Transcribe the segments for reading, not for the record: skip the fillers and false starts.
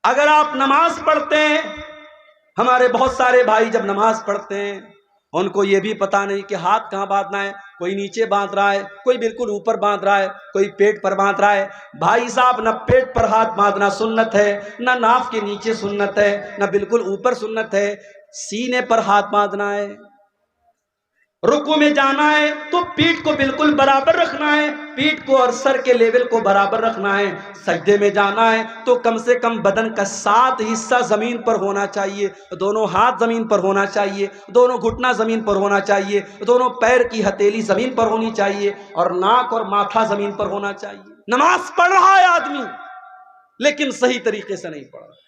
اگر آپ نماز پڑھتے ہیں، ہمارے بہت سارے بھائی جب نماز پڑھتے ہیں ان کو یہ بھی پتا نہیں کہ ہاتھ کہاں باندھنا ہے، کوئی نیچے باندھ رہا ہے، کوئی بالکل اوپر باندھ رہا ہے، کوئی پیٹ پر باندھ رہا ہے۔ بھائی صاحب، نہ پیٹ پر ہاتھ باندھنا سنت ہے، نہ ناف کے نیچے سنت ہے، نہ بالکل اوپر سنت ہے، سینے پر ہاتھ باندھنا ہے۔ رکوع میں جانا ہے تو پیٹھ کو بالکل برابر رکھنا ہے، پیٹھ کو اور سر کے لیول کو برابر رکھنا ہے۔ سجدے میں جانا ہے تو کم سے کم بدن کا 7 حصہ زمین پر ہونا چاہیے، دونوں ہاتھ زمین پر ہونا چاہیے، دونوں گھٹنا زمین پر ہونا چاہیے، دونوں پیر کی ہتھیلی زمین پر ہونی چاہیے، اور ناک اور ماتھا زمین پر ہونا چاہیے۔ نماز پڑھ رہا ہے آدمی لیکن صحیح طریقے سے نہیں پڑھ رہا۔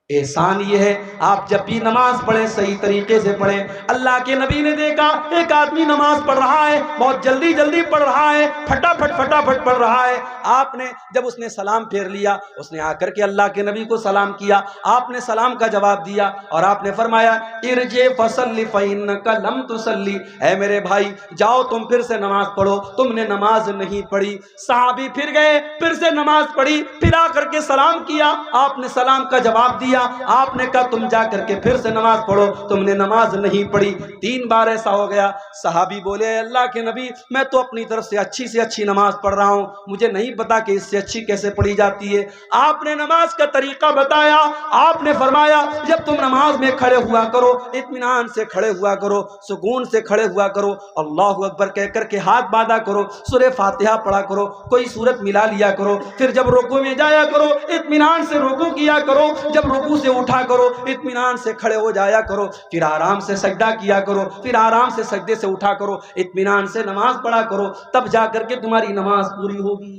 احسان یہ ہے آپ جب بھی نماز پڑھیں صحیح طریقے سے پڑھیں۔ اللہ کے نبی نے دیکھا ایک آدمی نماز پڑھ رہا ہے، بہت جلدی جلدی پڑھ رہا ہے، پھٹافٹ پڑھ رہا ہے۔ آپ نے جب اس نے سلام پھیر لیا، اس نے آ کر کے اللہ کے نبی کو سلام کیا، آپ نے سلام کا جواب دیا اور آپ نے فرمایا ارجع فصلی فإنک لم تصلی، اے میرے بھائی جاؤ تم پھر سے نماز پڑھو، تم نے نماز نہیں پڑھی۔ صحابی پھر گئے، پھر سے نماز پڑھی، پھر آ کر کے سلام کیا، آپ نے سلام کا جواب دیا، آپ نے کہا تم جا کر کے پھر سے نماز پڑھو، تم نے نماز نہیں پڑھی۔ 3 بار ایسا ہو گیا۔ صحابی بولے اللہ کے نبی میں تو اپنی طرف سے اچھی نماز پڑھ رہا ہوں، مجھے نہیں پتا کہ اس سے اچھی کیسے پڑھی جاتی ہے۔ آپ نے نماز کا طریقہ بتایا، آپ نے فرمایا جب تم نماز میں کھڑے ہوا کرو اطمینان سے کھڑے ہوا کرو، سکون سے کھڑے ہوا کرو، اللہ اکبر کہہ کر کے ہاتھ باندھا کرو، سورہ فاتحہ پڑھا کرو، کوئی سورت ملا لیا کرو، پھر جب رکوع میں جایا کرو اطمینان سے رکوع کیا کرو، جب رکوع سے اٹھا کرو اطمینان سے کھڑے ہو جایا کرو، پھر آرام سے سجدہ کیا کرو، پھر آرام سے سجدے سے اٹھا کرو، اطمینان سے نماز پڑھا کرو، تب جا کر کے تمہاری نماز پوری ہوگی۔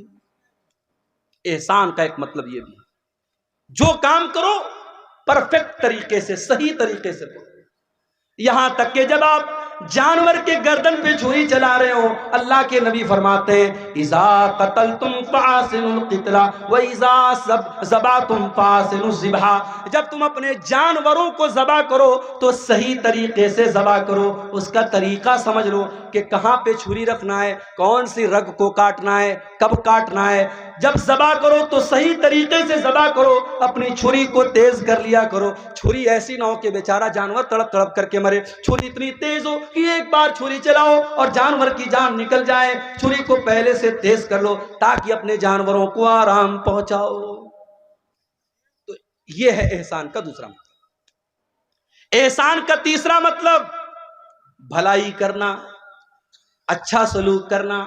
احسان کا ایک مطلب یہ بھی، جو کام کرو پرفیکٹ طریقے سے، صحیح طریقے سے کرو۔ یہاں تک کہ جب آپ جانور کے گردن پہ چھری چلا رہے ہو، اللہ کے نبی فرماتے ہیں اذا قتلتم فاحسنوا القتلہ واذا ذبحتم فاحسنوا الذبح، جب تم اپنے جانوروں کو ذبح کرو تو صحیح طریقے سے ذبح کرو، اس کا طریقہ سمجھ لو کہ کہاں پہ چھری رکھنا ہے، کون سی رگ کو کاٹنا ہے، کب کاٹنا ہے۔ جب ذبح کرو تو صحیح طریقے سے ذبح کرو، اپنی چھری کو تیز کر لیا کرو، چھری ایسی نہ ہو کہ بیچارہ جانور تڑپ تڑپ کر کے مرے، چھری اتنی تیز ہو کہ ایک بار چھری چلاؤ اور جانور کی جان نکل جائے، چھری کو پہلے سے تیز کر لو تاکہ اپنے جانوروں کو آرام پہنچاؤ۔ تو یہ ہے احسان کا دوسرا مطلب۔ احسان کا تیسرا مطلب بھلائی کرنا، اچھا سلوک کرنا،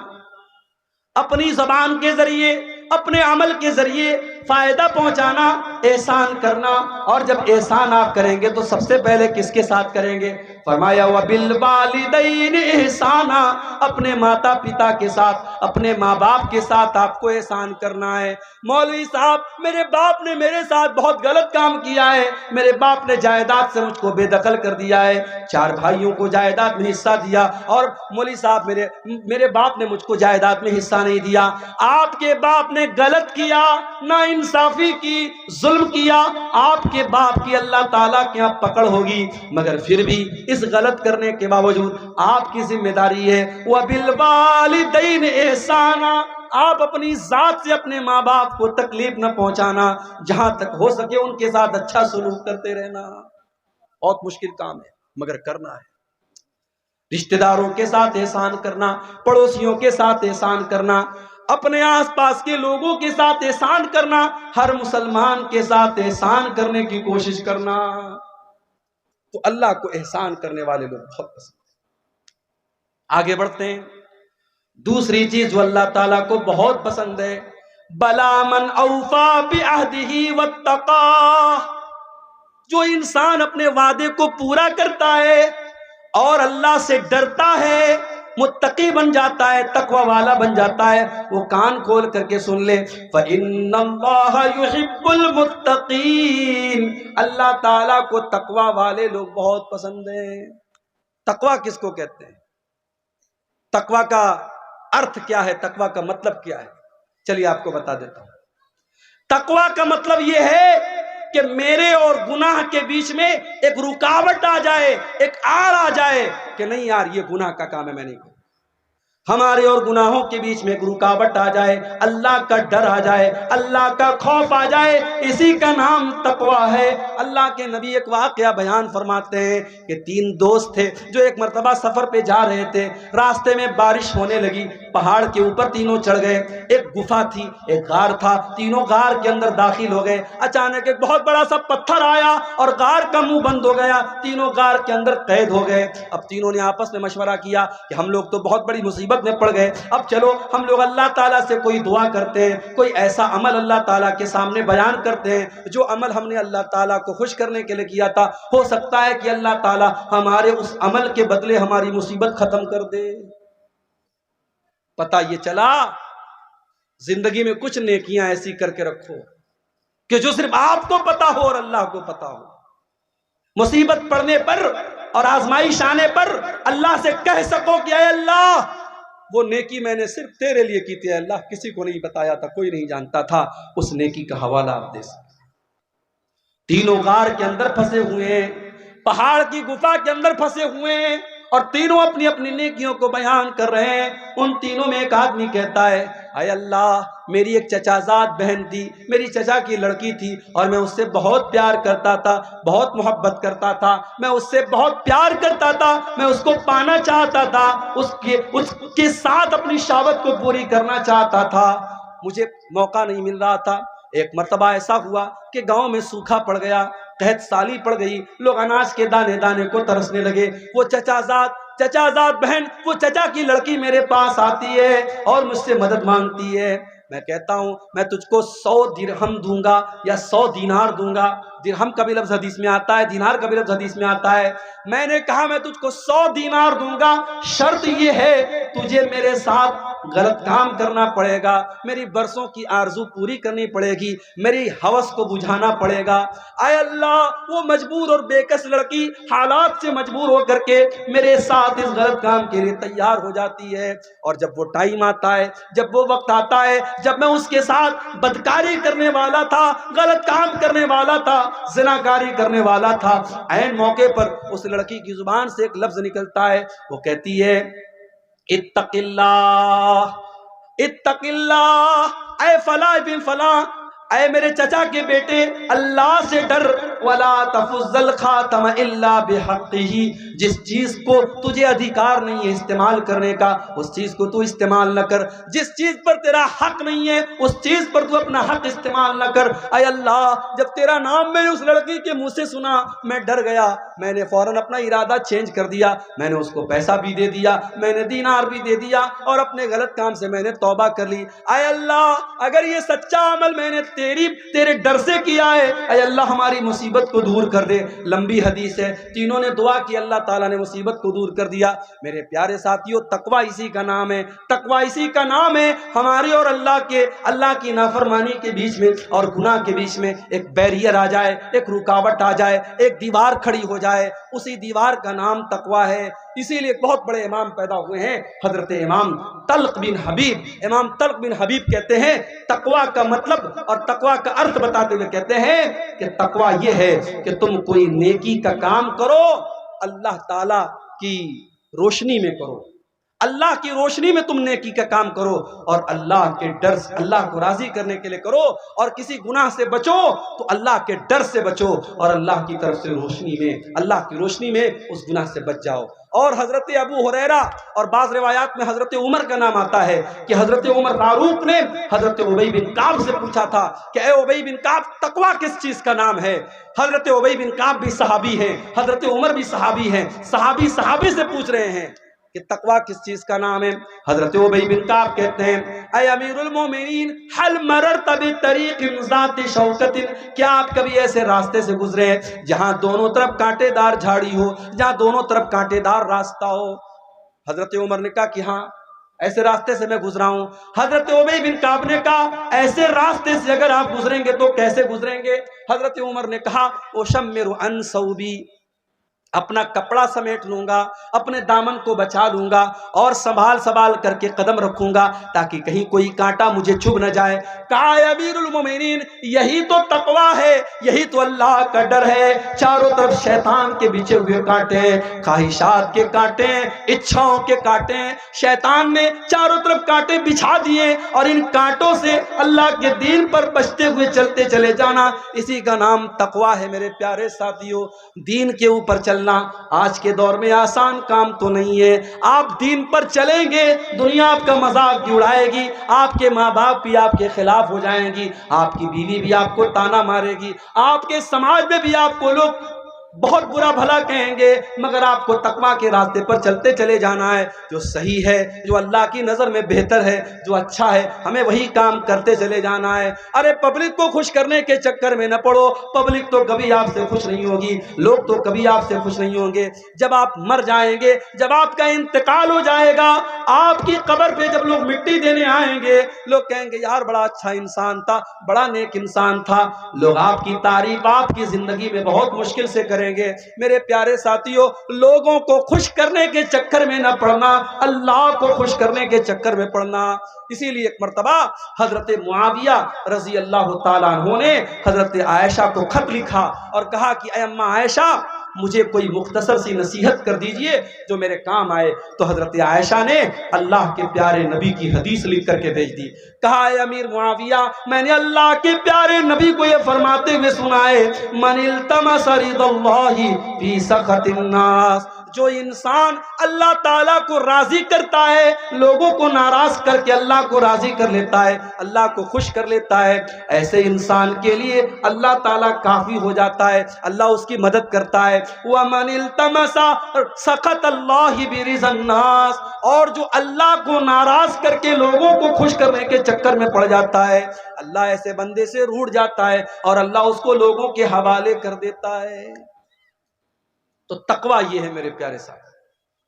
اپنی زبان کے ذریعے، اپنے عمل کے ذریعے فائدہ پہنچانا، احسان کرنا۔ اور جب احسان آپ کریں گے تو سب سے پہلے کس کے ساتھ کریں گے؟ فرمایا وَبِالْوَالِدَيْنِ احسانا، اپنے ماتا پتا کے ساتھ، اپنے ماں باپ کے ساتھ آپ کو احسان کرنا ہے۔ مولوی صاحب میرے باپ نے میرے ساتھ بہت غلط کام کیا ہے، میرے باپ نے جائیداد سے مجھ کو بے دخل کر دیا ہے، 4 بھائیوں کو جائیداد میں حصہ دیا اور مولوی صاحب میرے باپ نے مجھ کو جائیداد میں حصہ نہیں دیا۔ آپ کے باپ نے غلط کیا، نا انصافی کی، ظلم کیا، آپ کے باپ کی اللہ تعالیٰ کے یہاں پکڑ ہوگی، مگر پھر بھی اس غلط کرنے کے باوجود آپ کی ذمہ داری ہے وَبِالْوَالِدَيْنِ احسانا، آپ اپنی ذات سے اپنے ماں باپ کو تکلیف نہ پہنچانا، جہاں تک ہو سکے ان کے ساتھ اچھا سلوک کرتے رہنا۔ بہت مشکل کام ہے مگر کرنا ہے۔ رشتہ داروں کے ساتھ احسان کرنا، پڑوسیوں کے ساتھ احسان کرنا، اپنے آس پاس کے لوگوں کے ساتھ احسان کرنا، ہر مسلمان کے ساتھ احسان کرنے کی کوشش کرنا۔ تو اللہ کو احسان کرنے والے لوگ بہت پسند ہیں۔ آگے بڑھتے ہیں، دوسری چیز جو اللہ تعالیٰ کو بہت پسند ہے، بلا من اوفا بعہدہ واتقا، جو انسان اپنے وعدے کو پورا کرتا ہے اور اللہ سے ڈرتا ہے، متقی بن جاتا ہے، تقوی والا بن جاتا ہے۔ وہ کان کھول کر کے سن لے، فَإِنَّ اللَّهَ يُحِبُّ الْمُتَّقِينَ، اللہ تعالیٰ کو تقوی والے لوگ بہت پسند ہیں۔ تقوی کس کو کہتے ہیں؟ تقوی کا ارتھ کیا ہے؟ تقوی کا مطلب کیا ہے؟ چلیے آپ کو بتا دیتا ہوں۔ تقوی کا مطلب یہ ہے کہ میرے اور گناہ کے بیچ میں ایک رکاوٹ آ جائے، ایک آڑ آ جائے کہ نہیں یار یہ گناہ کا کام ہے، میں نہیں کروں۔ ہمارے اور گناہوں کے بیچ میں ایک رکاوٹ آ جائے، اللہ کا ڈر آ جائے، اللہ کا خوف آ جائے، اسی کا نام تقویٰ ہے۔ اللہ کے نبی ایک واقعہ بیان فرماتے ہیں کہ 3 دوست تھے جو ایک مرتبہ سفر پہ جا رہے تھے، راستے میں بارش ہونے لگی، پہاڑ کے اوپر تینوں چڑھ گئے، ایک گفا تھی، ایک غار تھا، تینوں غار کے اندر داخل ہو گئے۔ اچانک ایک بہت بڑا سا پتھر آیا اور غار کا منہ بند ہو گیا، تینوں غار کے اندر قید ہو گئے۔ اب تینوں نے آپس میں مشورہ کیا کہ ہم لوگ تو بہت بڑی مصیبت میں پڑ گئے، اب چلو ہم لوگ اللہ تعالیٰ سے کوئی دعا کرتے ہیں، کوئی ایسا عمل اللہ تعالیٰ کے سامنے بیان کرتے ہیں جو عمل ہم نے اللہ تعالیٰ کو خوش کرنے کے لیے کیا تھا، ہو سکتا ہے کہ اللہ تعالیٰ ہمارے اس عمل کے بدلے ہماری مصیبت ختم کر دے۔ پتہ یہ چلا زندگی میں کچھ نیکیاں ایسی کر کے رکھو کہ جو صرف آپ کو پتا ہو اور اللہ کو پتا ہو۔ مصیبت پڑنے پر اور آزمائش آنے پر اللہ سے کہہ سکو کہ اے اللہ وہ نیکی میں نے صرف تیرے لیے کی تھی، اللہ کسی کو نہیں بتایا تھا، کوئی نہیں جانتا تھا، اس نیکی کا حوالہ آپ دے سکتے۔ تینوں غار کے اندر پھنسے ہوئے ہیں، پہاڑ کی گفا کے اندر پھنسے ہوئے ہیں، اور تینوں اپنی اپنی نیکیوں کو بیان کر رہے ہیں۔ ان تینوں میں ایک آدمی کہتا ہے اے اللہ میری ایک چچا زاد بہن تھی، میری چچا کی لڑکی تھی، اور میں اس سے بہت پیار کرتا تھا، بہت محبت کرتا تھا، میں اس سے بہت پیار کرتا تھا، میں اس کو پانا چاہتا تھا، اس کے ساتھ اپنی شہوت کو پوری کرنا چاہتا تھا، مجھے موقع نہیں مل رہا تھا۔ ایک مرتبہ ایسا ہوا کہ گاؤں میں سوکھا پڑ گیا، قحط سالی پڑ گئی، لوگ اناج کے دانے دانے کو ترسنے لگے۔ وہ چچا زاد بہن، وہ چچا کی لڑکی میرے پاس آتی ہے اور مجھ سے مدد مانگتی ہے۔ میں کہتا ہوں میں تجھ کو 100 درہم دوں گا یا 100 دینار دوں گا۔ درہم کا بھی لفظ حدیث میں آتا ہے، دینار کا بھی لفظ حدیث میں آتا ہے۔ میں نے کہا میں تجھ کو 100 دینار دوں گا، شرط یہ ہے تجھے میرے ساتھ غلط کام کرنا پڑے گا، میری برسوں کی آرزو پوری کرنی پڑے گی، میری ہوس کو بجھانا پڑے گا۔ اے اللہ وہ مجبور اور بےکس لڑکی حالات سے مجبور ہو کر کے میرے ساتھ اس غلط کام کے لیے تیار ہو جاتی ہے، اور جب وہ ٹائم آتا ہے، جب وہ وقت آتا ہے جب میں اس کے ساتھ بدکاری کرنے والا تھا، غلط کام کرنے والا تھا، زناکاری کرنے والا تھا، عین موقع پر اس لڑکی کی زبان سے ایک لفظ نکلتا ہے، وہ کہتی ہے اتق اللہ، اتق اللہ، اے فلاں بن فلاں، اے میرے چچا کے بیٹے اللہ سے ڈر، ولا تفض الخاتم الا بحقہ، جس چیز کو تجھے ادھیکار نہیں ہے استعمال کرنے کا اس چیز کو تو استعمال نہ کر، جس چیز پر تیرا حق نہیں ہے اس چیز پر تو اپنا حق استعمال نہ کر۔ اے اللہ جب تیرا نام میں نے اس لڑکی کے منہ سے سنا میں ڈر گیا، میں نے فوراً اپنا ارادہ چینج کر دیا، میں نے اس کو پیسہ بھی دے دیا، میں نے دینار بھی دے دیا، اور اپنے غلط کام سے میں نے توبہ کر لی۔ اے اللہ اگر یہ سچا عمل میں نے تیرے ڈر سے کیا ہے، اے اللہ ہماری مصیبت کو دور کر دے۔ لمبی حدیث ہے، تینوں نے دعا کی، اللہ تعالیٰ نے مصیبت کو دور کر دیا۔ میرے پیارے ساتھیوں تقویٰ اسی کا نام ہے، تقویٰ اسی کا نام ہے۔ ہمارے اور اللہ کی نافرمانی کے بیچ میں اور گناہ کے بیچ میں ایک بیریئر آ جائے، ایک رکاوٹ آ جائے، ایک دیوار کھڑی ہو جائے، اسی دیوار کا نام تقویٰ ہے۔ اسی لیے بہت بڑے امام پیدا ہوئے ہیں، حضرت امام طلق بن حبیب۔ امام طلق بن حبیب کہتے ہیں تقویٰ کا مطلب اور تقویٰ کا ارتھ بتاتے ہوئے کہتے ہیں کہ تقویٰ یہ ہے کہ تم کوئی نیکی کا کام کرو اللہ تعالیٰ کی روشنی میں کرو، اللہ کی روشنی میں تم نیکی کا کام کرو، اور اللہ کے ڈر سے، اللہ کو راضی کرنے کے لیے کرو، اور کسی گناہ سے بچو تو اللہ کے ڈر سے بچو، اور اللہ کی طرف سے روشنی میں، اللہ کی روشنی میں اس گناہ سے بچ جاؤ۔ اور حضرت ابو ہریرہ اور بعض روایات میں حضرت عمر کا نام آتا ہے کہ حضرت عمر فاروق نے حضرت ابی بن کعب سے پوچھا تھا کہ اے ابی بن کعب تقویٰ کس چیز کا نام ہے؟ حضرت ابی بن کعب بھی صحابی ہیں، حضرت عمر بھی صحابی ہیں، صحابی سے پوچھ رہے ہیں کہ تقویٰ کس چیز کا نام ہے؟ حضرت ابی بن کعب کہتے ہیں اے امیر المومنین حل مررت بطریق ذات شوکت، کیا آپ کبھی ایسے راستے سے گزرے ہیں جہاں دونوں طرف کانٹے دار جھاڑی ہو، جہاں دونوں طرف کانٹے دار راستہ ہو؟ حضرت عمر نے کہا کہ ہاں ایسے راستے سے میں گزرا ہوں۔ حضرت ابی بن کعب نے کہا ایسے راستے سے اگر آپ گزریں گے تو کیسے گزریں گے؟ حضرت عمر نے کہا اوشمر عن ثوبی، اپنا کپڑا سمیٹ لوں گا، اپنے دامن کو بچا لوں گا اور سنبھال کر کے قدم رکھوں گا تاکہ کہیں کوئی کانٹا مجھے چبھ نہ جائے۔ کہا اے امیر المومنین یہی تو تقویٰ ہے، یہی تو اللہ کا ڈر ہے۔ چاروں طرف شیطان کے بچھے ہوئے کانٹے، خواہشات کے کانٹے، اچھاؤں کے کانٹے، شیطان نے چاروں طرف کانٹے بچھا دیے اور ان کانٹوں سے اللہ کے دین پر بچتے ہوئے چلتے چلے جانا، اسی کا نام تقویٰ ہے۔ میرے پیارے ساتھیوں، دین کے اوپر چلنا آج کے دور میں آسان کام تو نہیں ہے۔ آپ دین پر چلیں گے، دنیا آپ کا مذاق بھی اڑائے گی، آپ کے ماں باپ بھی آپ کے خلاف ہو جائیں گی، آپ کی بیوی بھی آپ کو تانا مارے گی، آپ کے سماج میں بھی آپ کو لوگ بہت برا بھلا کہیں گے، مگر آپ کو تقویٰ کے راستے پر چلتے چلے جانا ہے۔ جو صحیح ہے، جو اللہ کی نظر میں بہتر ہے، جو اچھا ہے، ہمیں وہی کام کرتے چلے جانا ہے۔ ارے پبلک کو خوش کرنے کے چکر میں نہ پڑو، پبلک تو کبھی آپ سے خوش نہیں ہوگی، لوگ تو کبھی آپ سے خوش نہیں ہوں گے۔ جب آپ مر جائیں گے، جب آپ کا انتقال ہو جائے گا، آپ کی قبر پہ جب لوگ مٹی دینے آئیں گے، لوگ کہیں گے یار بڑا اچھا انسان تھا، بڑا نیک انسان تھا۔ لوگ آپ کی تعریف آپ کی زندگی میں بہت مشکل سے کریں گے۔ میرے پیارے ساتھیوں، لوگوں کو خوش کرنے کے چکر میں نہ پڑنا، اللہ کو خوش کرنے کے چکر میں پڑنا۔ اسی لیے ایک مرتبہ حضرت معاویہ رضی اللہ تعالیٰ عنہ نے حضرت عائشہ کو خط لکھا اور کہا کہ اے اماں عائشہ، مجھے کوئی مختصر سی نصیحت کر دیجئے جو میرے کام آئے۔ تو حضرت عائشہ نے اللہ کے پیارے نبی کی حدیث لکھ کر کے بھیج دی۔ کہا اے امیر معاویہ، میں نے اللہ کے پیارے نبی کو یہ فرماتے ہوئے سنا ہے، من التمس رضا اللہ فی سخط الناس، جو انسان اللہ تعالیٰ کو راضی کرتا ہے، لوگوں کو ناراض کر کے اللہ کو راضی کر لیتا ہے، اللہ کو خوش کر لیتا ہے، ایسے انسان کے لیے اللہ تعالیٰ کافی ہو جاتا ہے، اللہ اس کی مدد کرتا ہے۔ وَمَنِ الْتَمَسَ سَخَطَ اللَّهِ بِرِضَى النَّاسِ، اور جو اللہ کو ناراض کر کے لوگوں کو خوش کرنے کے چکر میں پڑ جاتا ہے، اللہ ایسے بندے سے روٹھ جاتا ہے اور اللہ اس کو لوگوں کے حوالے کر دیتا ہے۔ تو تقویٰ یہ ہے میرے پیارے ساتھ،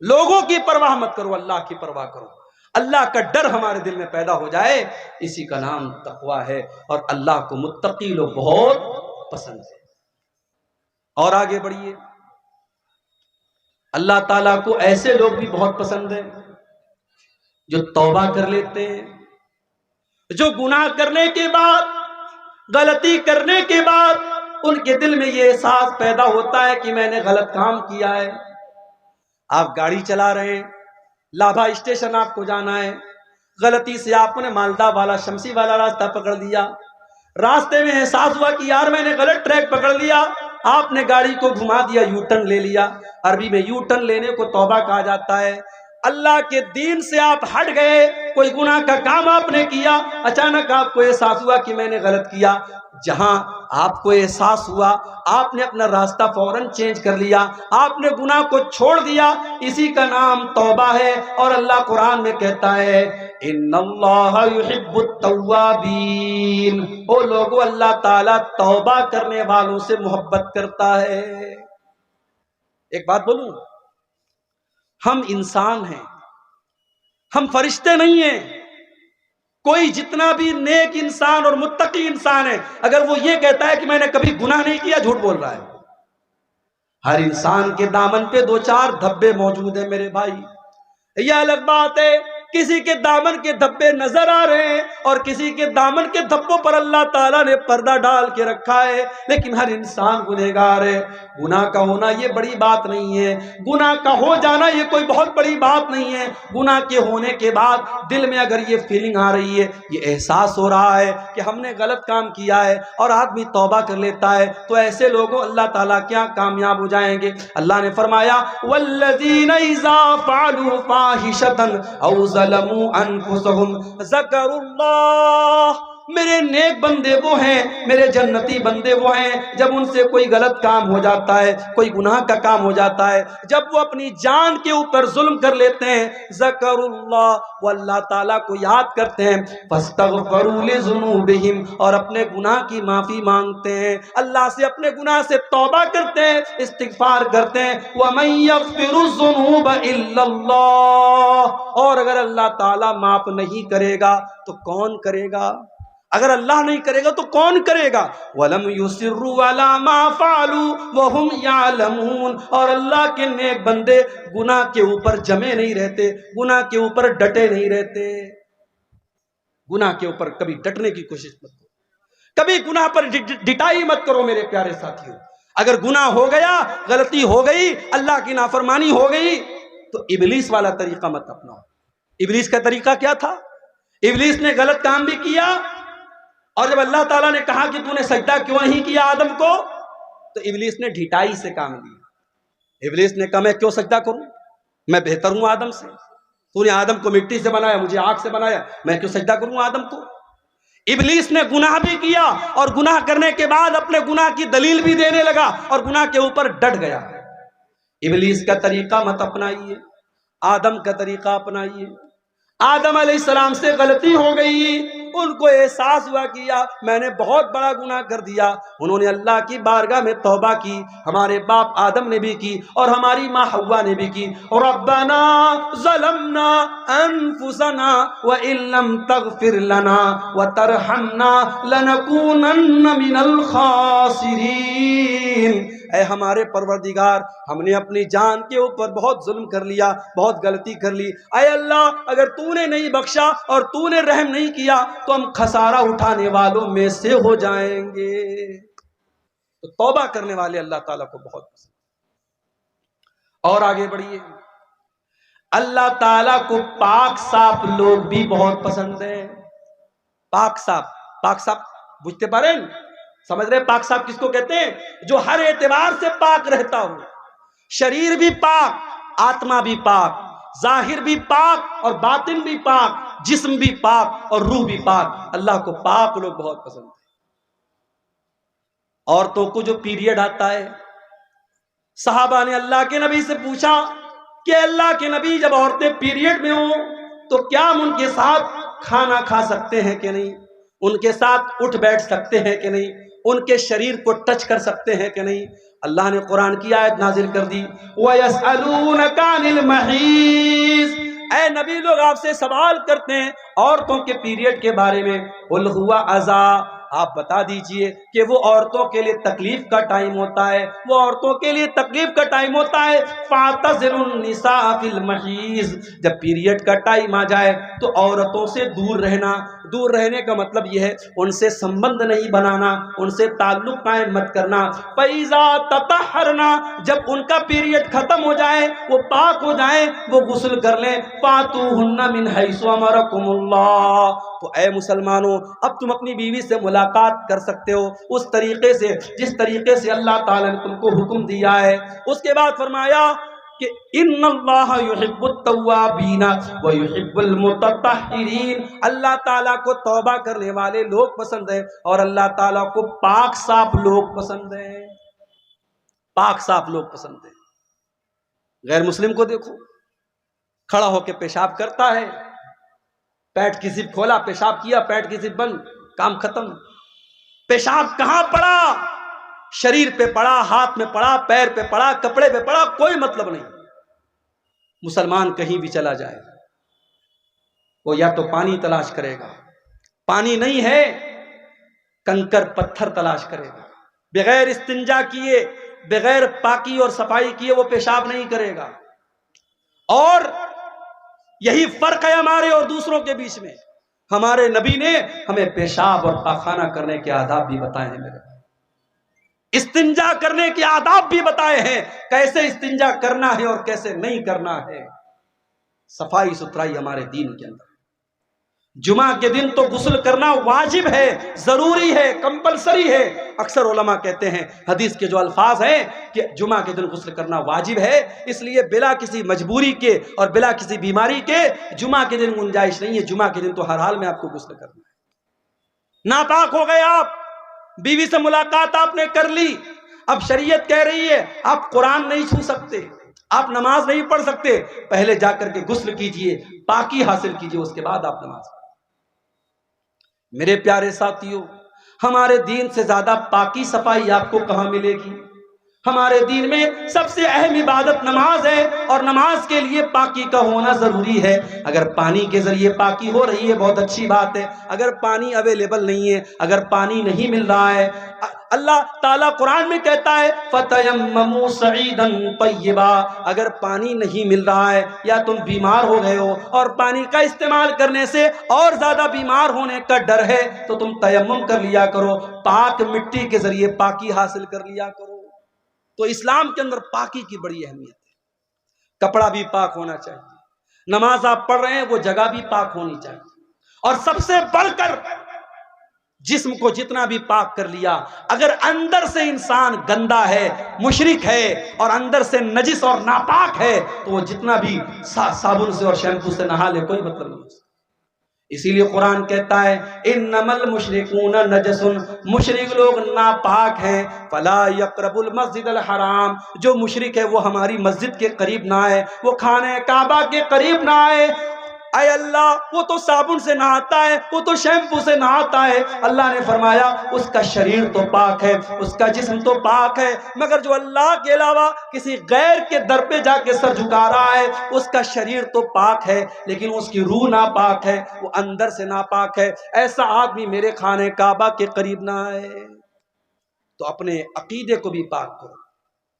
لوگوں کی پرواہ مت کرو، اللہ کی پرواہ کرو، اللہ کا ڈر ہمارے دل میں پیدا ہو جائے، اسی کا نام تقویٰ ہے۔ اور اللہ کو متقی لوگ بہت پسند ہے۔ اور آگے بڑھیے، اللہ تعالیٰ کو ایسے لوگ بھی بہت پسند ہیں جو توبہ کر لیتے ہیں، جو گناہ کرنے کے بعد، غلطی کرنے کے بعد ان کے دل میں یہ احساس پیدا ہوتا ہے کہ میں نے غلط کام کیا ہے۔ آپ گاڑی چلا رہے ہیں، لابھا اسٹیشن آپ کو جانا ہے، غلطی سے آپ نے مالدہ والا شمسی والا راستہ پکڑ لیا، راستے میں احساس ہوا کہ یار میں نے غلط ٹریک پکڑ لیا، آپ نے گاڑی کو گھما دیا، یو ٹرن لے لیا۔ عربی میں یو ٹرن لینے کو توبہ کہا جاتا ہے۔ اللہ کے دین سے آپ ہٹ گئے، کوئی گناہ کا کام آپ نے کیا، اچانک آپ کو احساس ہوا کہ میں نے غلط کیا، جہاں آپ کو احساس ہوا آپ نے اپنا راستہ فوراً چینج کر لیا، آپ نے گناہ کو چھوڑ دیا، اسی کا نام توبہ ہے۔ اور اللہ قرآن میں کہتا ہے ان اللہ یحب التوابین، او لوگو اللہ تعالیٰ توبہ کرنے والوں سے محبت کرتا ہے۔ ایک بات بولوں، ہم انسان ہیں، ہم فرشتے نہیں ہیں۔ کوئی جتنا بھی نیک انسان اور متقی انسان ہے، اگر وہ یہ کہتا ہے کہ میں نے کبھی گناہ نہیں کیا، جھوٹ بول رہا ہے۔ ہر انسان کے دامن پہ دو چار دھبے موجود ہیں میرے بھائی۔ یہ الگ بات ہے کسی کے دامن کے دھبے نظر آ رہے ہیں اور کسی کے دامن کے دھبوں پر اللہ تعالیٰ نے پردہ ڈال کے رکھا ہے، لیکن ہر انسان گنہگار ہے۔ گناہ کا ہونا یہ بڑی بات نہیں ہے، گناہ کا ہو جانا یہ کوئی بہت بڑی بات نہیں ہے۔ گناہ کے ہونے کے بعد دل میں اگر یہ فیلنگ آ رہی ہے، یہ احساس ہو رہا ہے کہ ہم نے غلط کام کیا ہے اور آدمی توبہ کر لیتا ہے، تو ایسے لوگوں اللہ تعالیٰ کیا کامیاب ہو جائیں گے۔ اللہ نے فرمایا والذین اذا فعلوا فاحشة او ظلموا انفسهم ذکروا اللہ، میرے نیک بندے وہ ہیں، میرے جنتی بندے وہ ہیں، جب ان سے کوئی غلط کام ہو جاتا ہے، کوئی گناہ کا کام ہو جاتا ہے، جب وہ اپنی جان کے اوپر ظلم کر لیتے ہیں، ذکروا اللہ، وہ اللہ تعالیٰ کو یاد کرتے ہیں، فاستغفروا لذنوبہم، اور اپنے گناہ کی معافی مانگتے ہیں، اللہ سے اپنے گناہ سے توبہ کرتے ہیں، استغفار کرتے ہیں۔ وَمَن يَغْفِرُ الذُّنُوبَ إِلَّا اللَّهُ، اور اگر اللہ تعالیٰ معاف نہیں کرے گا تو کون کرے گا؟ اگر اللہ نہیں کرے گا تو کون کرے گا؟ وَلَمْ يُصِرُّوا عَلَىٰ مَا فَعَلُوا وَهُمْ يَعْلَمُونَ، اور اللہ کے نیک بندے گناہ کے اوپر جمے نہیں رہتے، گناہ کے اوپر ڈٹے نہیں رہتے۔ گناہ کے اوپر کبھی ڈٹنے کی کوشش مت کرو، کبھی گناہ پر ڈٹائی مت کرو میرے پیارے ساتھیوں۔ اگر گناہ ہو گیا، غلطی ہو گئی، اللہ کی نافرمانی ہو گئی، تو ابلیس والا طریقہ مت اپناؤ۔ ابلیس کا طریقہ کیا تھا؟ ابلیس نے غلط کام بھی کیا، اور جب اللہ تعالیٰ نے کہا کہ تو نے سجدہ کیوں نہیں کیا آدم کو، تو ابلیس نے ڈھٹائی سے کام لیا۔ ابلیس نے کہا میں کیوں سجدہ کروں، میں بہتر ہوں آدم سے، تو نے آدم کو مٹی سے بنایا، مجھے آگ سے بنایا، میں کیوں سجدہ کروں آدم کو۔ ابلیس نے گناہ بھی کیا، اور گناہ کرنے کے بعد اپنے گناہ کی دلیل بھی دینے لگا، اور گناہ کے اوپر ڈٹ گیا۔ ابلیس کا طریقہ مت اپنائیے، آدم کا طریقہ اپنائیے۔ آدم علیہ السلام سے غلطی ہو گئی، ان کو احساس ہوا کہ میں نے بہت بڑا گناہ کر دیا، انہوں نے اللہ کی بارگاہ میں توبہ کی، ہمارے باپ آدم نے بھی کی اور ہماری ماں حوا نے بھی کی۔ ربنا ظلمنا انفسنا وان لم تغفر لنا وترحمنا لنکونن من الخاسرین، اے ہمارے پروردگار، ہم نے اپنی جان کے اوپر بہت ظلم کر لیا، بہت غلطی کر لی، اے اللہ اگر تو نے نہیں بخشا اور تو نے رحم نہیں کیا تو ہم خسارہ اٹھانے والوں میں سے ہو جائیں گے۔ تو توبہ کرنے والے اللہ تعالیٰ کو بہت پسند۔ اور آگے بڑھیے، اللہ تعالیٰ کو پاک صاف لوگ بھی بہت پسند ہیں۔ پاک صاف، پاک صاف بجھتے پاریں، سمجھ رہے پاک صاف کس کو کہتے ہیں؟ جو ہر اعتبار سے پاک رہتا ہو، شریر بھی پاک، آتما بھی پاک، ظاہر بھی پاک اور باطن بھی پاک، جسم بھی پاک اور روح بھی پاک۔ اللہ کو پاک لوگ بہت پسند ہیں۔ عورتوں کو جو پیریڈ آتا ہے، صحابہ نے اللہ کے نبی سے پوچھا کہ اللہ کے نبی جب عورتیں پیریڈ میں ہوں تو کیا ہم ان کے ساتھ کھانا کھا سکتے ہیں کہ نہیں، ان کے ساتھ اٹھ بیٹھ سکتے ہیں کہ نہیں، ان کے شریر کو ٹچ کر سکتے ہیں کہ نہیں؟ اللہ نے قرآن کی آیت نازل کر دی، وَيَسْأَلُونَكَ عَنِ الْمَحِيضِ، اے نبی لوگ آپ سے سوال کرتے ہیں عورتوں کے پیریڈ کے بارے میں، قُلْ هُوَ أَذًى، آپ بتا دیجئے کہ وہ عورتوں کے لیے تکلیف کا ٹائم ہوتا ہے، وہ عورتوں کے لیے تکلیف کا ٹائم ہوتا ہے۔ فَاعْتَزِلُوا النِّسَاءَ فِي الْمَحِيضِ، جب پیریڈ کا ٹائم آ جائے تو عورتوں سے دور رہنا۔ دور رہنے کا مطلب یہ ہے ان سے سمبند نہیں بنانا، ان سے تعلق قائم مت کرنا۔ فَإِذَا تَطَهَّرْنَا، جب ان کا پیریڈ ختم ہو جائے، وہ پاک ہو جائیں، وہ غسل کر لیں۔ فَأْتُوهُنَّ مِنْ حَيْثُ أَمَرَكُمُ اللَّهُ، تو اے مسلمانوں اب تم اپنی بیوی سے ملاقات کر سکتے ہو اس طریقے سے جس طریقے سے اللہ تعالیٰ نے تم کو حکم دیا ہے۔ اس کے بعد فرمایا کہ ان اللہ یحب التوابین ویحب المتطہرین، اللہ تعالیٰ کو توبہ کرنے والے لوگ پسند ہیں اور اللہ تعالیٰ کو پاک صاف لوگ پسند ہیں۔ پاک صاف لوگ پسند ہیں۔ غیر مسلم کو دیکھو، کھڑا ہو کے پیشاب کرتا ہے، پیٹ کی زپ کھولا، پیشاب کیا، پیٹ کی زپ بند، کام ختم۔ پیشاب کہاں پڑا؟ شریر پہ پڑا، ہاتھ میں پڑا، پیر پہ پڑا، کپڑے پہ پڑا، کوئی مطلب نہیں۔ مسلمان کہیں بھی چلا جائے وہ یا تو پانی تلاش کرے گا، پانی نہیں ہے کنکر پتھر تلاش کرے گا، بغیر استنجا کیے، بغیر پاکی اور صفائی کیے وہ پیشاب نہیں کرے گا۔ اور یہی فرق ہے ہمارے اور دوسروں کے بیچ میں۔ ہمارے نبی نے ہمیں پیشاب اور پاخانہ کرنے کے آداب بھی بتائے ہیں، میرے استنجا کرنے کے آداب بھی بتائے ہیں، کیسے استنجا کرنا ہے اور کیسے نہیں کرنا ہے۔ صفائی ستھرائی ہمارے دین کے اندر۔ جمعہ کے دن تو غسل کرنا واجب ہے، ضروری ہے، کمپلسری ہے۔ اکثر علماء کہتے ہیں حدیث کے جو الفاظ ہیں کہ جمعہ کے دن غسل کرنا واجب ہے، اس لیے بلا کسی مجبوری کے اور بلا کسی بیماری کے جمعہ کے دن گنجائش نہیں ہے۔ جمعہ کے دن تو ہر حال میں آپ کو غسل کرنا ہے۔ ناپاک ہو گئے آپ، بیوی سے ملاقات آپ نے کر لی، اب شریعت کہہ رہی ہے آپ قرآن نہیں چھو سکتے، آپ نماز نہیں پڑھ سکتے، پہلے جا کر کے غسل کیجئے، پاکی حاصل کیجئے، اس کے بعد آپ نماز پڑھیں۔ میرے پیارے ساتھیوں، ہمارے دین سے زیادہ پاکی صفائی آپ کو کہاں ملے گی؟ ہمارے دین میں سب سے اہم عبادت نماز ہے، اور نماز کے لیے پاکی کا ہونا ضروری ہے۔ اگر پانی کے ذریعے پاکی ہو رہی ہے بہت اچھی بات ہے، اگر پانی اویلیبل نہیں ہے، اگر پانی نہیں مل رہا ہے، اللہ تعالیٰ قرآن میں کہتا ہے فَتَيَمَّمُوا صَعِيدًا طَيِّبًا، اگر پانی نہیں مل رہا ہے یا تم بیمار ہو گئے ہو اور پانی کا استعمال کرنے سے اور زیادہ بیمار ہونے کا ڈر ہے تو تم تیمم کر لیا کرو، پاک مٹی کے ذریعے پاکی حاصل کر لیا کرو۔ تو اسلام کے اندر پاکی کی بڑی اہمیت ہے۔ کپڑا بھی پاک ہونا چاہیے، نماز آپ پڑھ رہے ہیں وہ جگہ بھی پاک ہونی چاہیے، اور سب سے بڑھ کر جسم کو جتنا بھی پاک کر لیا، اگر اندر سے انسان گندا ہے، مشرک ہے، اور اندر سے نجس اور ناپاک ہے تو وہ جتنا بھی صابن سے اور شیمپو سے نہا لے کوئی مطلب نہیں۔ اسی لیے قرآن کہتا ہے انما المشرکون نجس، مشرک لوگ ناپاک ہیں، فلا یقرب المسجد الحرام، جو مشرک ہے وہ ہماری مسجد کے قریب نہ آئے، وہ خانہ کعبہ کے قریب نہ آئے۔ اے اللہ وہ تو صابن سے نہاتا ہے، وہ تو شیمپو سے نہاتا ہے، اللہ نے فرمایا اس کا شریر تو پاک ہے، اس کا جسم تو پاک ہے، مگر جو اللہ کے علاوہ کسی غیر کے در پہ جا کے سر جھکا رہا ہے اس کا شریر تو پاک ہے لیکن اس کی روح ناپاک ہے، وہ اندر سے ناپاک ہے، ایسا آدمی میرے خانہ کعبہ کے قریب نہ آئے۔ تو اپنے عقیدے کو بھی پاک کرو،